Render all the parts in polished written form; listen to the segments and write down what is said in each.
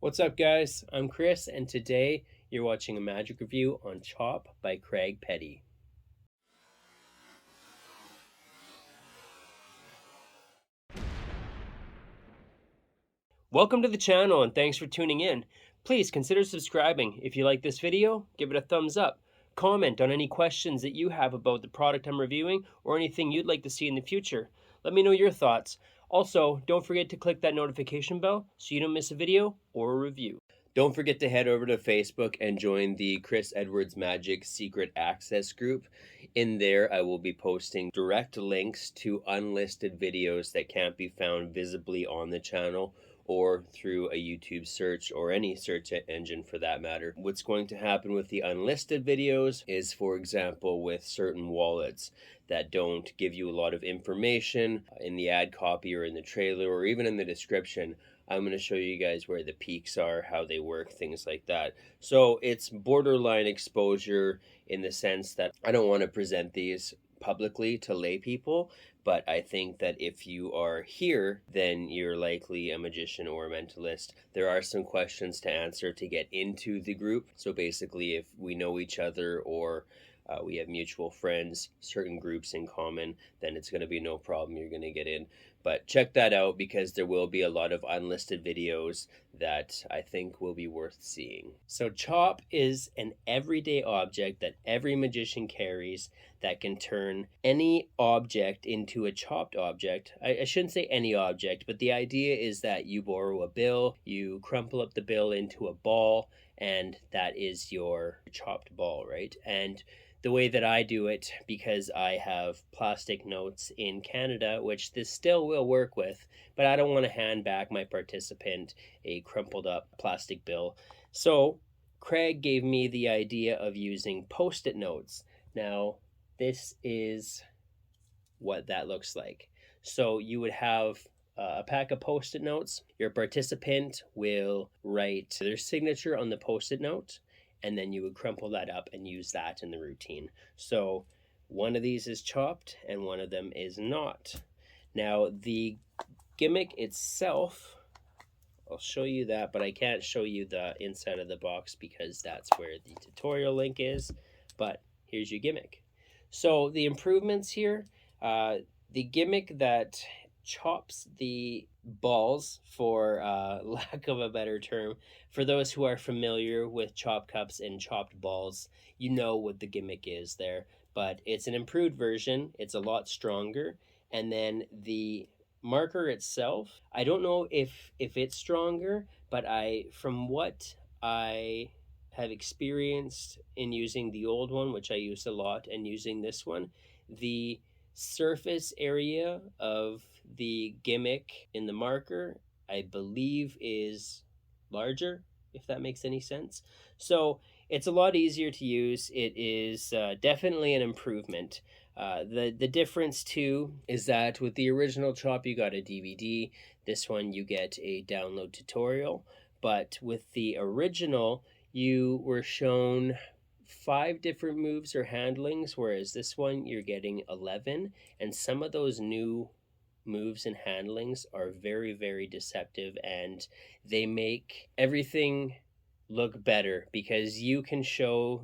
What's up, guys? I'm Chris, and today you're watching a magic review on Chop by Craig Petty. Welcome to the channel, and thanks for tuning in. Please consider subscribing. If you like this video, give it a thumbs up. Comment on any questions that you have about the product I'm reviewing or anything you'd like to see in the future. Let me know your thoughts. Also, don't forget to click that notification bell so you don't miss a video or a review. Don't forget to head over to Facebook and join the Chris Edwards Magic Secret Access group. In there, I will be posting direct links to unlisted videos that can't be found visibly on the channel or through a YouTube search or any search engine for that matter. What's going to happen with the unlisted videos is, for example, with certain wallets that don't give you a lot of information in the ad copy or in the trailer or even in the description. I'm going to show you guys where the peaks are, how they work, things like that. So it's borderline exposure in the sense that I don't want to present these publicly to lay people, but I think that if you are here, then you're likely a magician or a mentalist. There are some questions to answer to get into the group. So basically, if we know each other or we have mutual friends, certain groups in common, then it's going to be no problem. You're going to get in. But check that out because there will be a lot of unlisted videos that I think will be worth seeing. So Chop is an everyday object that every magician carries that can turn any object into a chopped object. I shouldn't say any object, but the idea is that you borrow a bill, you crumple up the bill into a ball, and that is your chopped ball, right? And the way that I do it, because I have plastic notes in Canada, which this still will work with, but I don't want to hand back my participant a crumpled up plastic bill. So Craig gave me the idea of using post-it notes. Now, this is what that looks like. So you would have a pack of post-it notes. Your participant will write their signature on the post-it note, and then you would crumple that up and use that in the routine. So one of these is chopped and one of them is not. Now the gimmick itself, I'll show you that, but I can't show you the inside of the box because that's where the tutorial link is. But here's your gimmick. So the improvements here, the gimmick that chops the balls, for lack of a better term, for those who are familiar with chop cups and chopped balls, you know what the gimmick is there. But it's an improved version. It's a lot stronger. And then the marker itself, I don't know if it's stronger, but from what I have experienced in using the old one, which I used a lot, and using this one, the surface area of the gimmick in the marker, I believe, is larger, if that makes any sense. So it's a lot easier to use. It is definitely an improvement. The difference too is that with the original Chop you got a DVD. This one you get a download tutorial. But with the original, you were shown 5 different moves or handlings, whereas this one you're getting 11. And some of those new moves and handlings are very, very deceptive, and they make everything look better because you can show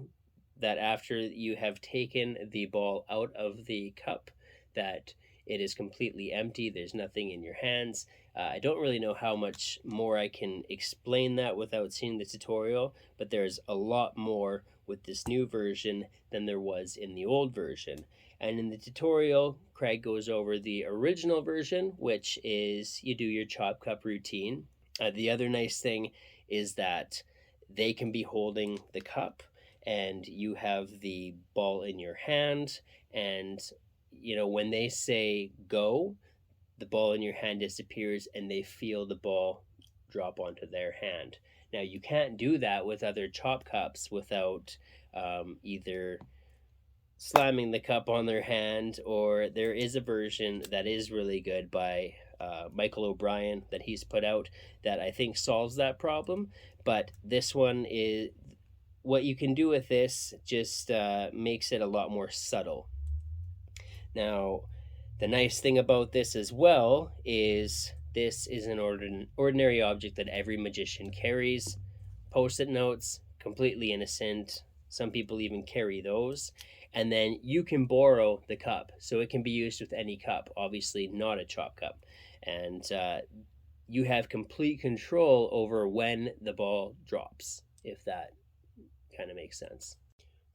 that after you have taken the ball out of the cup that it is completely empty. There's nothing in your hands. I don't really know how much more I can explain that without seeing the tutorial, but there's a lot more with this new version than there was in the old version. And in the tutorial, Craig goes over the original version, which is you do your chop cup routine. The other nice thing is that they can be holding the cup and you have the ball in your hand, and when they say go, the ball in your hand disappears and they feel the ball drop onto their hand. Now you can't do that with other chop cups without either slamming the cup on their hand, or there is a version that is really good by Michael O'Brien that he's put out that I think solves that problem. But this one is, what you can do with this just makes it a lot more subtle. Now, the nice thing about this as well is This is an ordinary object that every magician carries. Post-it notes, completely innocent. Some people even carry those. And then you can borrow the cup. So it can be used with any cup, obviously not a chop cup. And you have complete control over when the ball drops, if that kind of makes sense.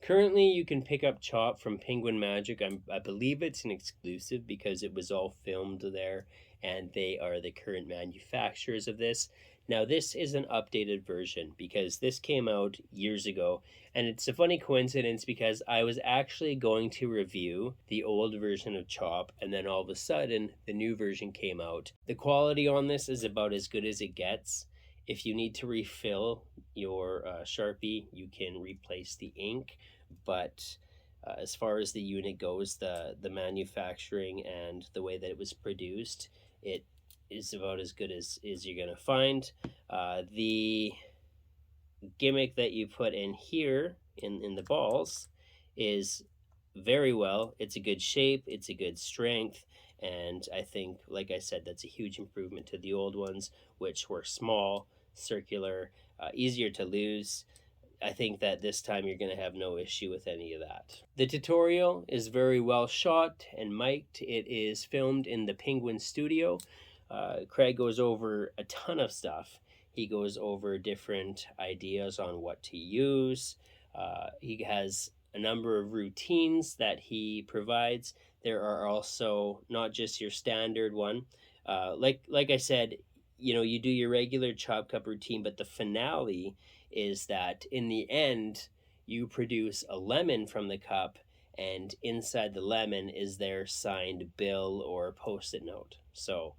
Currently, you can pick up Chop from Penguin Magic. I believe it's an exclusive because it was all filmed there, and they are the current manufacturers of this. Now, this is an updated version because this came out years ago, and it's a funny coincidence because I was actually going to review the old version of Chop, and then all of a sudden, the new version came out. The quality on this is about as good as it gets. If you need to refill your Sharpie, you can replace the ink, but as far as the unit goes, the manufacturing and the way that it was produced, it is about as good as you're going to find. The gimmick that you put in here in the balls is very well. It's a good shape, it's a good strength, and I think, like I said, that's a huge improvement to the old ones, which were small, circular, easier to lose. I think that this time you're going to have no issue with any of that. The tutorial is very well shot and mic'd. It is filmed in the Penguin studio. Craig goes over a ton of stuff. He goes over different ideas on what to use. He has a number of routines that he provides. There are also not just your standard one. Like I said, you do your regular chop cup routine, but the finale is that in the end, you produce a lemon from the cup, and inside the lemon is their signed bill or post-it note. So,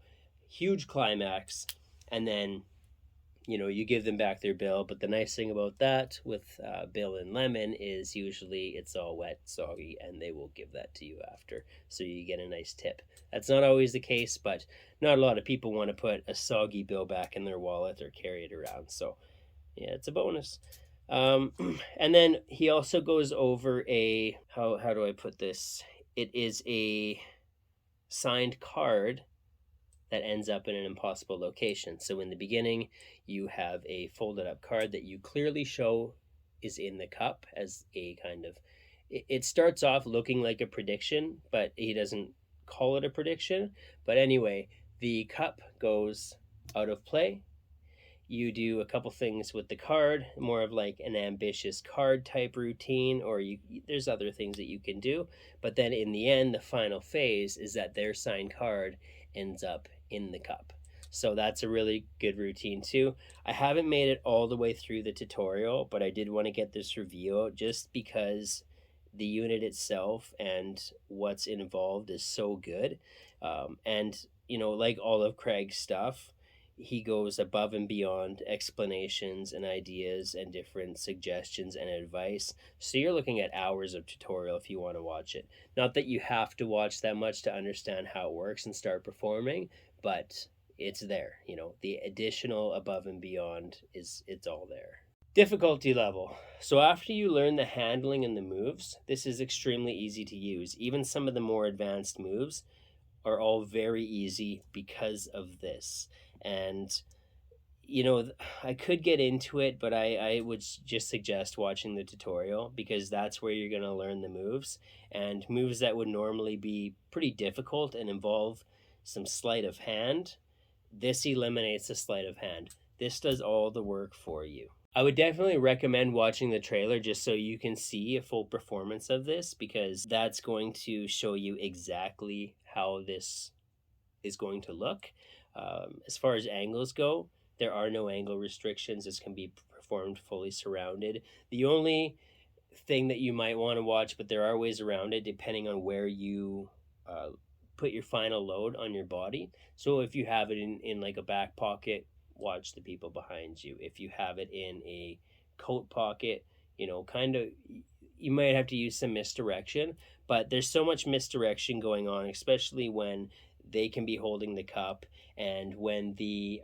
huge climax, and then you give them back their bill. But the nice thing about that with bill and lemon is usually it's all wet, soggy, and they will give that to you after, so you get a nice tip. That's not always the case, but not a lot of people want to put a soggy bill back in their wallet or carry it around, so yeah, it's a bonus. And then he also goes over a, how do I put this? It is a signed card that ends up in an impossible location. So in the beginning, you have a folded up card that you clearly show is in the cup as a kind of, it starts off looking like a prediction, but he doesn't call it a prediction. But anyway, the cup goes out of play. You do a couple things with the card, more of like an ambitious card type routine, or there's other things that you can do. But then in the end, the final phase is that their signed card ends up in the cup. So that's a really good routine too. I haven't made it all the way through the tutorial, but I did want to get this review out just because the unit itself and what's involved is so good. And like all of Craig's stuff, he goes above and beyond explanations and ideas and different suggestions and advice. So you're looking at hours of tutorial if you want to watch it. Not that you have to watch that much to understand how it works and start performing, but it's there. The additional above and beyond it's all there. Difficulty level. So after you learn the handling and the moves, this is extremely easy to use. Even some of the more advanced moves are all very easy because of this. And I could get into it, but I would just suggest watching the tutorial, because that's where you're going to learn the moves, and moves that would normally be pretty difficult and involve some sleight of hand. This eliminates the sleight of hand. This does all the work for you. I would definitely recommend watching the trailer just so you can see a full performance of this, because that's going to show you exactly how this is going to look. As far as angles go, there are no angle restrictions. This can be performed fully surrounded. The only thing that you might want to watch, but there are ways around it depending on where you put your final load on your body. So if you have it in like a back pocket, watch the people behind you. If you have it in a coat pocket, you might have to use some misdirection, but there's so much misdirection going on, especially when they can be holding the cup, and when the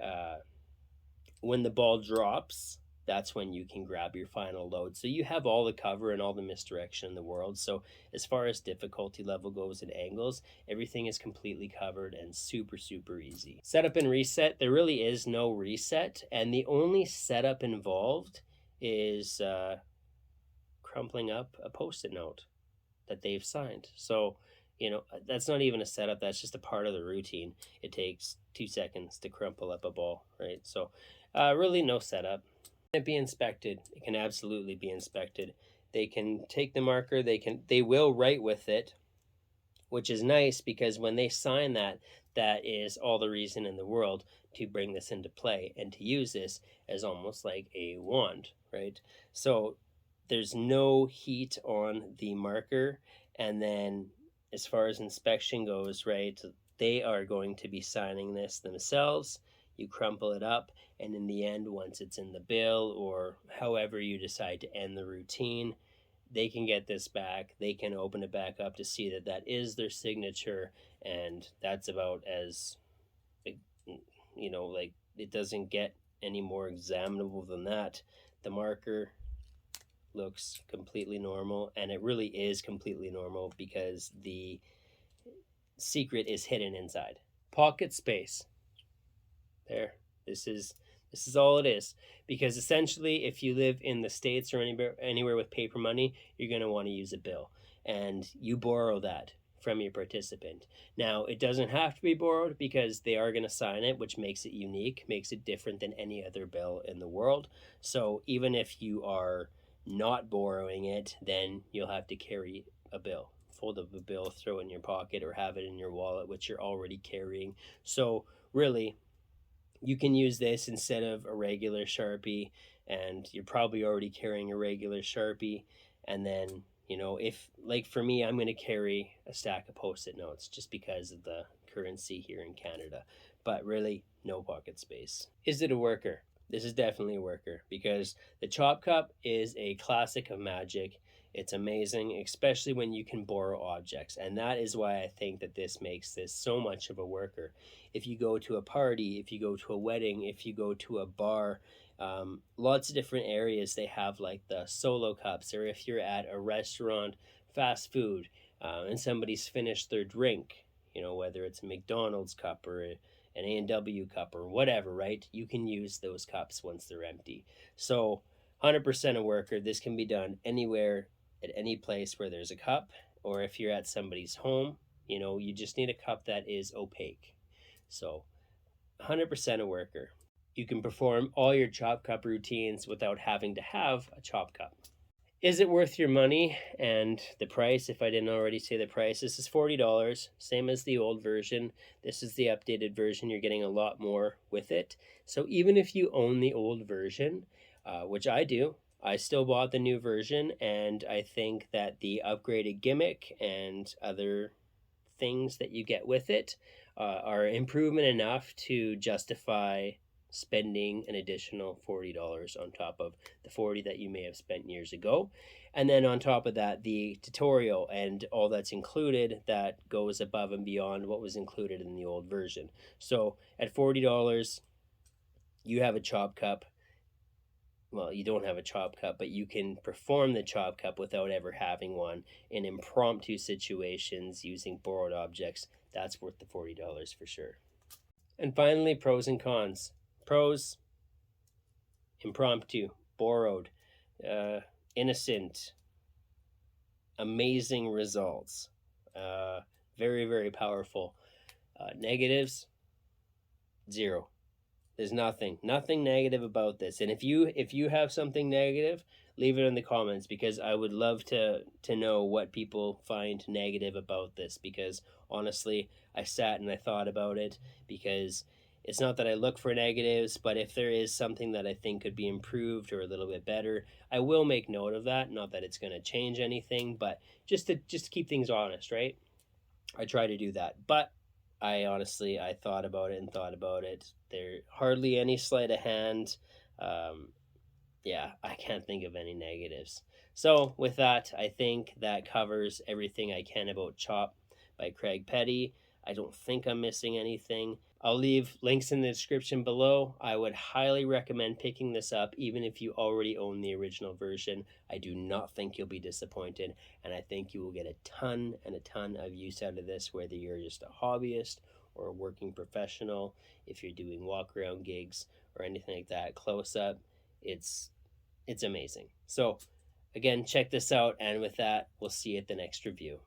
ball drops, that's when you can grab your final load. So you have all the cover and all the misdirection in the world. So as far as difficulty level goes and angles, everything is completely covered and super, super easy. Setup and reset, there really is no reset. And the only setup involved is crumpling up a Post-it note that they've signed. So, you know, that's not even a setup, that's just a part of the routine. It takes 2 seconds to crumple up a ball, right? So really no setup. Can it be inspected? It can absolutely be inspected. They can take the marker, they will write with it, which is nice because when they sign that, that is all the reason in the world to bring this into play and to use this as almost like a wand, right? So there's no heat on the marker. And then as far as inspection goes, right, they are going to be signing this themselves. You crumple it up, and in the end, once it's in the bill or however you decide to end the routine, they can get this back. They can open it back up to see that that is their signature, and that's about as, you know, like, it doesn't get any more examinable than that. The marker looks completely normal, and it really is completely normal because the secret is hidden inside. Pocket space. There. This is all it is. Because essentially, if you live in the States or anywhere with paper money, you're going to want to use a bill. And you borrow that from your participant. Now, it doesn't have to be borrowed because they are going to sign it, which makes it unique, makes it different than any other bill in the world. So even if you are not borrowing it, then you'll have to carry a bill. Fold up a bill, throw it in your pocket, or have it in your wallet, which you're already carrying. So really, you can use this instead of a regular Sharpie, and you're probably already carrying a regular Sharpie. And then, you know, if, like for me, I'm going to carry a stack of Post-it notes just because of the currency here in Canada, but really no pocket space. Is it a worker? This is definitely a worker because the Chop Cup is a classic of magic. It's amazing, especially when you can borrow objects. And that is why I think that this makes this so much of a worker. If you go to a party, if you go to a wedding, if you go to a bar, lots of different areas they have like the solo cups, or if you're at a restaurant, fast food, and somebody's finished their drink, you know, whether it's a McDonald's cup or an A&W cup or whatever, right? You can use those cups once they're empty. So 100% a worker. This can be done anywhere, at any place where there's a cup, or if you're at somebody's home, you know, you just need a cup that is opaque. So 100% a worker. You can perform all your Chop Cup routines without having to have a Chop Cup. Is it worth your money? And the price, if I didn't already say the price, this is $40, same as the old version. This is the updated version. You're getting a lot more with it. So even if you own the old version, which I do, I still bought the new version, and I think that the upgraded gimmick and other things that you get with it are improvement enough to justify spending an additional $40 on top of the $40 that you may have spent years ago. And then on top of that, the tutorial and all that's included that goes above and beyond what was included in the old version. So at $40, you have a Chop Cup. Well, you don't have a Chop Cup, but you can perform the Chop Cup without ever having one in impromptu situations using borrowed objects. That's worth the $40 for sure. And finally, pros and cons. Pros: impromptu, borrowed, innocent, amazing results, very, very powerful. Negatives: zero. There's nothing negative about this. And if you have something negative, leave it in the comments, because I would love to know what people find negative about this, because honestly, I sat and I thought about it, because it's not that I look for negatives, but if there is something that I think could be improved or a little bit better, I will make note of that. Not that it's going to change anything, but just to keep things honest, right? I try to do that. But I thought about it and thought about it. There hardly any sleight of hand. Yeah, I can't think of any negatives. So with that, I think that covers everything I can about Chop by Craig Petty. I don't think I'm missing anything. I'll leave links in the description below. I would highly recommend picking this up, even if you already own the original version. I do not think you'll be disappointed, and I think you will get a ton and a ton of use out of this, whether you're just a hobbyist or a working professional, if you're doing walk around gigs or anything like that. Close up, it's amazing. So again, check this out, and with that, we'll see you at the next review.